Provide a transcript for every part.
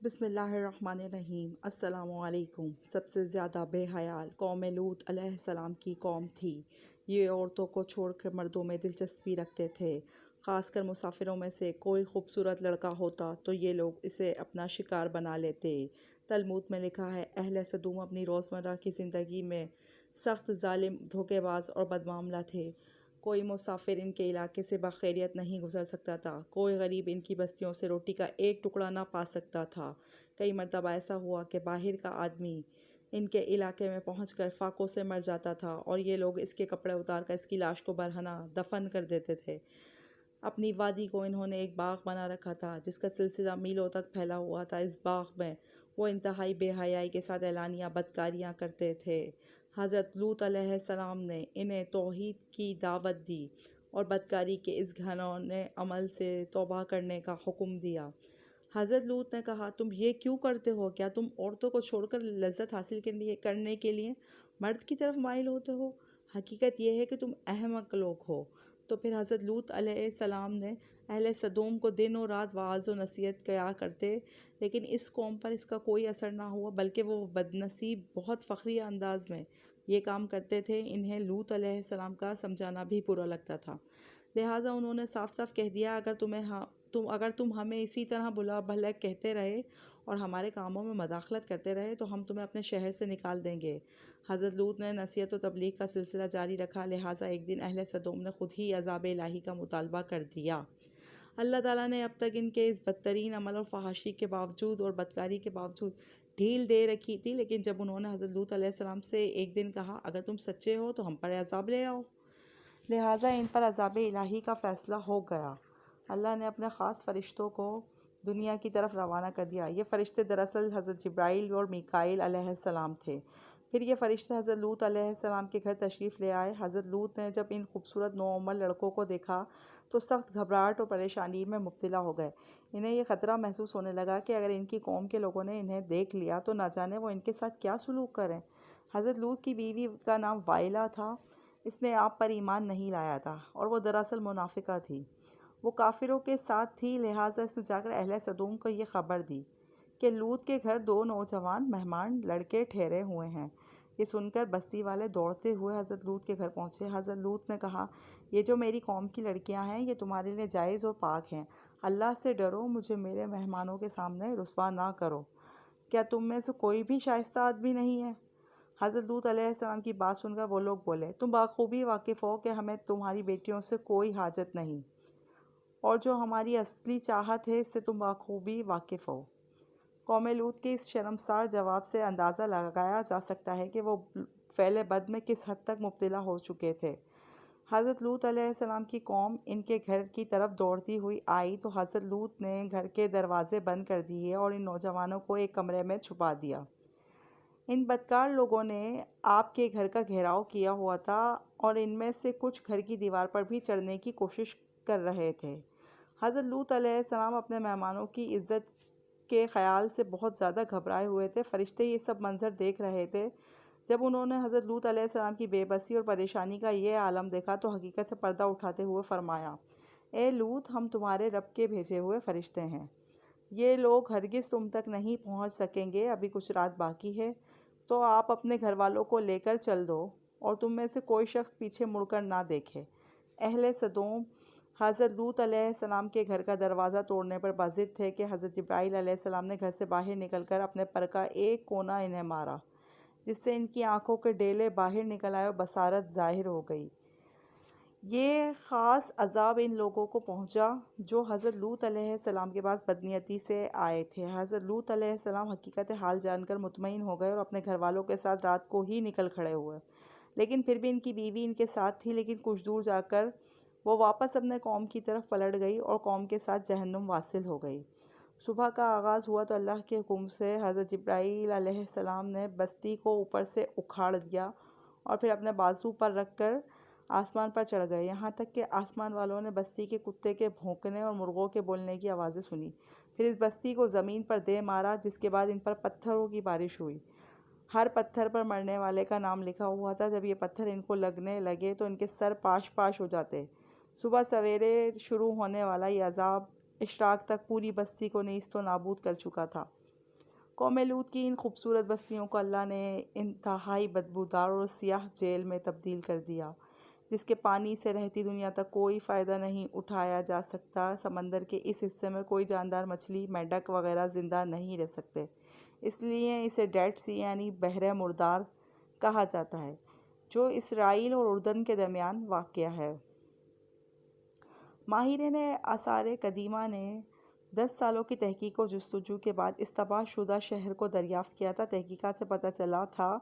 بسم اللہ الرحمن الرحیم۔ السلام علیکم۔ سب سے زیادہ بے حیال قوم لوط علیہ السلام کی قوم تھی۔ یہ عورتوں کو چھوڑ کر مردوں میں دلچسپی رکھتے تھے، خاص کر مسافروں میں سے کوئی خوبصورت لڑکا ہوتا تو یہ لوگ اسے اپنا شکار بنا لیتے۔ تلمود میں لکھا ہے، اہل سدوم اپنی روزمرہ کی زندگی میں سخت ظالم، دھوکے باز اور بدمعاملہ تھے۔ کوئی مسافر ان کے علاقے سے بخیریت نہیں گزر سکتا تھا، کوئی غریب ان کی بستیوں سے روٹی کا ایک ٹکڑا نہ پا سکتا تھا۔ کئی مرتبہ ایسا ہوا کہ باہر کا آدمی ان کے علاقے میں پہنچ کر فاقوں سے مر جاتا تھا اور یہ لوگ اس کے کپڑے اتار کر اس کی لاش کو برہنہ دفن کر دیتے تھے۔ اپنی وادی کو انہوں نے ایک باغ بنا رکھا تھا جس کا سلسلہ میلوں تک پھیلا ہوا تھا۔ اس باغ میں وہ انتہائی بے حیائی کے ساتھ اعلانیہ بدکاریاں کرتے تھے۔ حضرت لوط علیہ السلام نے انہیں توحید کی دعوت دی اور بدکاری کے اس گھناؤنے عمل سے توبہ کرنے کا حکم دیا۔ حضرت لوط نے کہا، تم یہ کیوں کرتے ہو؟ کیا تم عورتوں کو چھوڑ کر لذت حاصل کرنے کے لیے مرد کی طرف مائل ہوتے ہو؟ حقیقت یہ ہے کہ تم احمق لوگ ہو۔ تو پھر حضرت لوط علیہ السلام نے اہل سدوم کو دن و رات وعظ و نصیحت کیا کرتے، لیکن اس قوم پر اس کا کوئی اثر نہ ہوا، بلکہ وہ بدنصیب بہت فخریہ انداز میں یہ کام کرتے تھے۔ انہیں لوط علیہ السلام کا سمجھانا بھی برا لگتا تھا، لہٰذا انہوں نے صاف صاف کہہ دیا، اگر تم ہمیں اسی طرح بلا بھلا کہتے رہے اور ہمارے کاموں میں مداخلت کرتے رہے تو ہم تمہیں اپنے شہر سے نکال دیں گے۔ حضرت لوط نے نصیحت و تبلیغ کا سلسلہ جاری رکھا، لہٰذا ایک دن اہل سدوم نے خود ہی عذاب الہی کا مطالبہ کر دیا۔ اللہ تعالیٰ نے اب تک ان کے اس بدترین عمل اور فحاشی کے باوجود اور بدکاری کے باوجود ڈھیل دے رکھی تھی، لیکن جب انہوں نے حضرت لوط علیہ السلام سے ایک دن کہا، اگر تم سچے ہو تو ہم پر عذاب لے آؤ، لہٰذا ان پر عذاب الہی کا فیصلہ ہو گیا۔ اللہ نے اپنے خاص فرشتوں کو دنیا کی طرف روانہ کر دیا۔ یہ فرشتے دراصل حضرت جبرائیل اور میکائیل علیہ السلام تھے۔ پھر یہ فرشتے حضرت لوط علیہ السلام کے گھر تشریف لے آئے۔ حضرت لوط نے جب ان خوبصورت نوعمر لڑکوں کو دیکھا تو سخت گھبراہٹ اور پریشانی میں مبتلا ہو گئے۔ انہیں یہ خطرہ محسوس ہونے لگا کہ اگر ان کی قوم کے لوگوں نے انہیں دیکھ لیا تو نہ جانے وہ ان کے ساتھ کیا سلوک کریں۔ حضرت لوط کی بیوی کا نام وائلہ تھا۔ اس نے آپ پر ایمان نہیں لایا تھا اور وہ دراصل منافقہ تھی۔ وہ کافروں کے ساتھ تھی، لہٰذا اس نے جا کر اہل سدوم کو یہ خبر دی کہ لوط کے گھر دو نوجوان مہمان لڑکے ٹھہرے ہوئے ہیں۔ یہ سن کر بستی والے دوڑتے ہوئے حضرت لوط کے گھر پہنچے۔ حضرت لوط نے کہا، یہ جو میری قوم کی لڑکیاں ہیں یہ تمہارے لیے جائز اور پاک ہیں۔ اللہ سے ڈرو، مجھے میرے مہمانوں کے سامنے رسوا نہ کرو۔ کیا تم میں سے کوئی بھی شائستہ آدمی نہیں ہے؟ حضرت لوط علیہ السلام کی بات سن کر وہ لوگ بولے، تم بخوبی واقف ہو کہ ہمیں تمہاری بیٹیوں سے کوئی حاجت نہیں، اور جو ہماری اصلی چاہت ہے اس سے تم بخوبی واقف ہو۔ قوم لوط کے اس شرمسار جواب سے اندازہ لگایا جا سکتا ہے کہ وہ فعل بد میں کس حد تک مبتلا ہو چکے تھے۔ حضرت لوط علیہ السلام کی قوم ان کے گھر کی طرف دوڑتی ہوئی آئی تو حضرت لوط نے گھر کے دروازے بند کر دیے اور ان نوجوانوں کو ایک کمرے میں چھپا دیا۔ ان بدکار لوگوں نے آپ کے گھر کا گھیراؤ کیا ہوا تھا اور ان میں سے کچھ گھر کی دیوار پر بھی چڑھنے کی کوشش کر رہے تھے۔ حضرت لوط علیہ السلام اپنے مہمانوں کی عزت کے خیال سے بہت زیادہ گھبرائے ہوئے تھے۔ فرشتے یہ سب منظر دیکھ رہے تھے۔ جب انہوں نے حضرت لوط علیہ السلام کی بے بسی اور پریشانی کا یہ عالم دیکھا تو حقیقت سے پردہ اٹھاتے ہوئے فرمایا، اے لوط، ہم تمہارے رب کے بھیجے ہوئے فرشتے ہیں۔ یہ لوگ ہرگز تم تک نہیں پہنچ سکیں گے، ابھی کچھ رات باقی ہے، تو آپ اپنے گھر والوں کو لے کر چل دو اور تم میں سے کوئی شخص پیچھے مڑ کر نہ دیکھے۔ اہل سدوم حضرت لوط علیہ السلام کے گھر کا دروازہ توڑنے پر بضد تھے کہ حضرت جبرائیل علیہ السلام نے گھر سے باہر نکل کر اپنے پر کا ایک کونا انہیں مارا، جس سے ان کی آنکھوں کے ڈیلے باہر نکل آئے اور بصارت ظاہر ہو گئی۔ یہ خاص عذاب ان لوگوں کو پہنچا جو حضرت لوط علیہ السلام کے پاس بدنیتی سے آئے تھے۔ حضرت لوط علیہ السلام حقیقت حال جان کر مطمئن ہو گئے اور اپنے گھر والوں کے ساتھ رات کو ہی نکل کھڑے ہوئے، لیکن پھر بھی ان کی بیوی ان کے ساتھ تھی۔ لیکن کچھ دور جا کر وہ واپس اپنے قوم کی طرف پلٹ گئی اور قوم کے ساتھ جہنم واصل ہو گئی۔ صبح کا آغاز ہوا تو اللہ کے حکم سے حضرت جبرائیل علیہ السلام نے بستی کو اوپر سے اکھاڑ دیا اور پھر اپنے بازو پر رکھ کر آسمان پر چڑھ گئے، یہاں تک کہ آسمان والوں نے بستی کے کتے کے بھونکنے اور مرغوں کے بولنے کی آوازیں سنی۔ پھر اس بستی کو زمین پر دے مارا، جس کے بعد ان پر پتھروں کی بارش ہوئی۔ ہر پتھر پر مرنے والے کا نام لکھا ہوا تھا۔ جب یہ پتھر ان کو لگنے لگے تو ان کے سر پاش پاش ہو جاتے۔ صبح سویرے شروع ہونے والا یہ عذاب اشراق تک پوری بستی کو نیست و نابود کر چکا تھا۔ قوم لوط کی ان خوبصورت بستیوں کو اللہ نے انتہائی بدبودار اور سیاہ جیل میں تبدیل کر دیا، جس کے پانی سے رہتی دنیا تک کوئی فائدہ نہیں اٹھایا جا سکتا۔ سمندر کے اس حصے میں کوئی جاندار مچھلی، میںڈک وغیرہ زندہ نہیں رہ سکتے، اس لیے اسے ڈیڈ سی یعنی بحر مردار کہا جاتا ہے، جو اسرائیل اور اردن کے درمیان واقع ہے۔ ماہرین آثار قدیمہ نے 10 سالوں کی تحقیق و جستجو کے بعد اس تباہ شدہ شہر کو دریافت کیا تھا۔ تحقیقات سے پتہ چلا تھا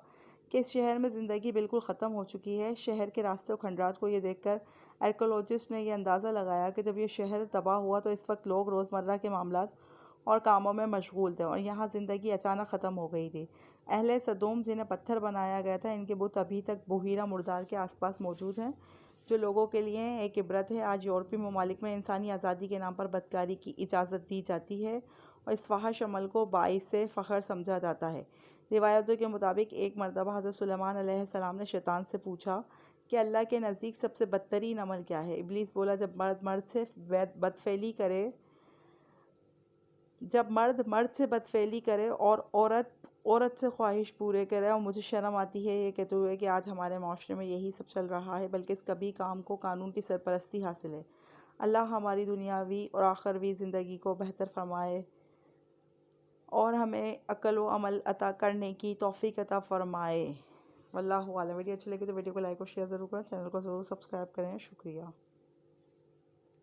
کہ اس شہر میں زندگی بالکل ختم ہو چکی ہے۔ شہر کے راستے و کھنڈرات کو یہ دیکھ کر آرکیولوجسٹ نے یہ اندازہ لگایا کہ جب یہ شہر تباہ ہوا تو اس وقت لوگ روزمرہ کے معاملات اور کاموں میں مشغول تھے اور یہاں زندگی اچانک ختم ہو گئی تھی۔ اہل سدوم، جنہیں پتھر بنایا گیا تھا، ان کے بت ابھی تک بحیرہ مردار کے آس پاس موجود ہیں، جو لوگوں کے لیے ایک عبرت ہے۔ آج یورپی ممالک میں انسانی آزادی کے نام پر بدکاری کی اجازت دی جاتی ہے اور اس فحش عمل کو باعث فخر سمجھا جاتا ہے۔ روایتوں کے مطابق ایک مرتبہ حضرت سلیمان علیہ السلام نے شیطان سے پوچھا کہ اللہ کے نزدیک سب سے بدترین عمل کیا ہے؟ ابلیس بولا، جب مرد مرد سے بدفعلی کرے اور عورت سے خواہش پورے کرے، اور مجھے شرم آتی ہے یہ کہتے ہوئے کہ آج ہمارے معاشرے میں یہی سب چل رہا ہے، بلکہ اس کبھی کام کو قانون کی سرپرستی حاصل ہے۔ اللہ ہماری دنیاوی اور آخروی زندگی کو بہتر فرمائے اور ہمیں عقل و عمل عطا کرنے کی توفیق عطا فرمائے۔ واللہ اعلم۔ ویڈیو اچھی لگی تو ویڈیو کو لائک اور شیئر ضرور کریں، چینل کو ضرور سبسکرائب کریں۔ شکریہ۔